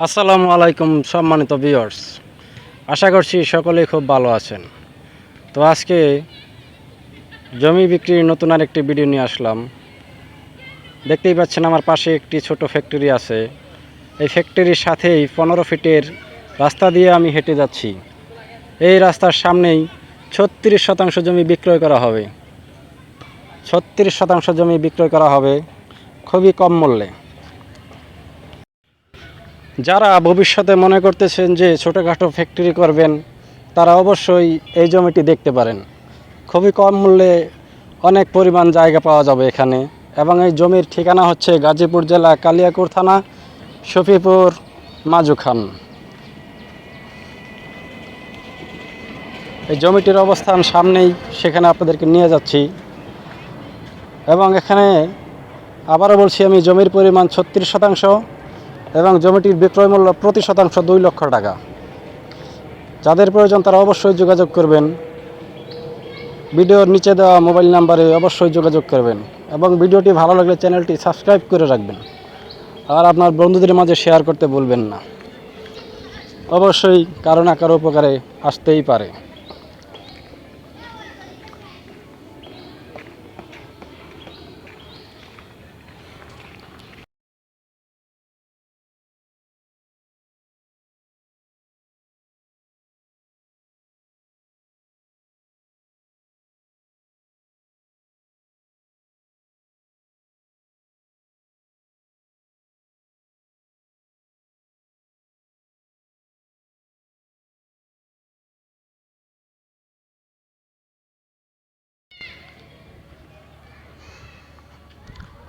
আসসালামু আলাইকুম সম্মানিত ভিউয়ার্স, আশা করছি সকলেই খুব ভালো আছেন। তো আজকে জমি বিক্রির নতুন আরেকটি ভিডিও নিয়ে আসলাম। দেখতেই পাচ্ছেন আমার পাশে একটি ছোট ফ্যাক্টরি আছে। এই ফ্যাক্টরির সাথেই 15 ফিটের রাস্তা দিয়ে আমি হেঁটে যাচ্ছি। এই রাস্তার সামনেই 36% জমি বিক্রয় করা হবে। 36% জমি বিক্রয় করা হবে খুবই কম মূল্যে। যারা ভবিষ্যতে মনে করতেছেন যে ছোটোখাটো ফ্যাক্টরি করবেন, তারা অবশ্যই এই জমিটি দেখতে পারেন। খুবই কম মূল্যে অনেক পরিমাণ জায়গা পাওয়া যাবে এখানে। এবং এই জমির ঠিকানা হচ্ছে গাজীপুর জেলা কালিয়াকৈর থানা, শফিপুর মাজুখান। এই জমিটির অবস্থান সামনেই, সেখানে আপনাদেরকে নিয়ে যাচ্ছি। এবং এখানে আবারও বলছি, আমি জমির পরিমাণ 36% এবং জমিটির বিক্রয় মূল্য প্রতি শতাংশ 2 লক্ষ টাকা। যাদের প্রয়োজন তারা অবশ্যই যোগাযোগ করবেন। ভিডিওর নিচে দেওয়া মোবাইল নাম্বারে অবশ্যই যোগাযোগ করবেন এবং ভিডিওটি ভালো লাগলে চ্যানেলটি সাবস্ক্রাইব করে রাখবেন। আর আপনার বন্ধুদের মাঝে শেয়ার করতে ভুলবেন না। অবশ্যই কারো না কারো উপকারে আসতেই পারে।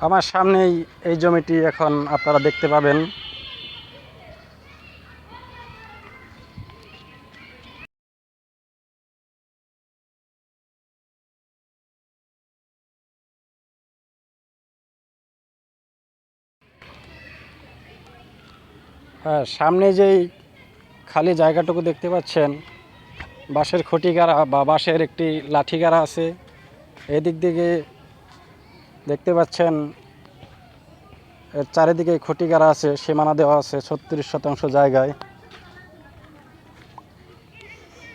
আমার সামনেই এই জমিটি এখন আপনারা দেখতে পাবেন। হ্যাঁ, সামনে যেই খালি জায়গাটুকু দেখতে পাচ্ছেন, বাঁশের খুঁটি গাড়া বা বাঁশের একটি লাঠি গাড়া আছে। এদিক দিকে দেখতে পাচ্ছেন এর চারিদিকে খুঁটি গাড়া আছে, সীমানা দেওয়া আছে 36% জায়গায়।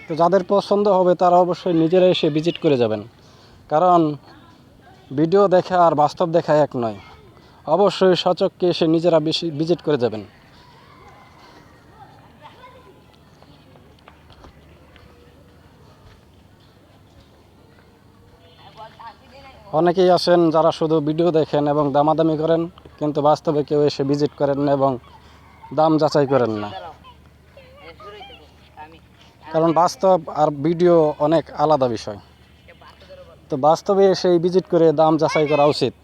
তো যাদের পছন্দ হবে তারা অবশ্যই নিজেরা এসে ভিজিট করে যাবেন, কারণ ভিডিও দেখা আর বাস্তব দেখা এক নয়। অবশ্যই সচক্ষে এসে নিজেরা বেশি ভিজিট করে যাবেন। অনেকেই আছেন যারা শুধু ভিডিও দেখেন এবং দামাদামি করেন, কিন্তু বাস্তবে কেউ এসে ভিজিট করেন না এবং দাম যাচাই করেন না। কারণ বাস্তব আর ভিডিও অনেক আলাদা বিষয়। তো বাস্তবে এসে ভিজিট করে দাম যাচাই করা উচিত।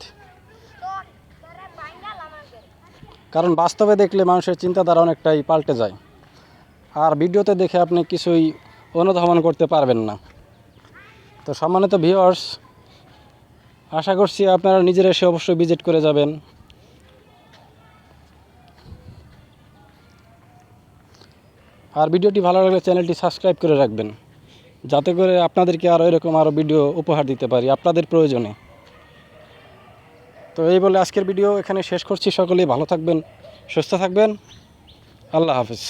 কারণ বাস্তবে দেখলে মানুষের চিন্তাধারা অনেকটাই পাল্টে যায়, আর ভিডিওতে দেখে আপনি কিছুই অনুধাবন করতে পারবেন না। তো সম্মানিত ভিউয়ার্স, আশা করছি আপনারা নিজেরা এসে অবশ্যই ভিজিট করে যাবেন। আর ভিডিওটি ভালো লাগলে চ্যানেলটি সাবস্ক্রাইব করে রাখবেন, যাতে করে আপনাদেরকে আরও এরকম আরও ভিডিও উপহার দিতে পারি আপনাদের প্রয়োজনে। তো এই বলে আজকের ভিডিও এখানে শেষ করছি। সকলেই ভালো থাকবেন, সুস্থ থাকবেন। আল্লাহ হাফেজ।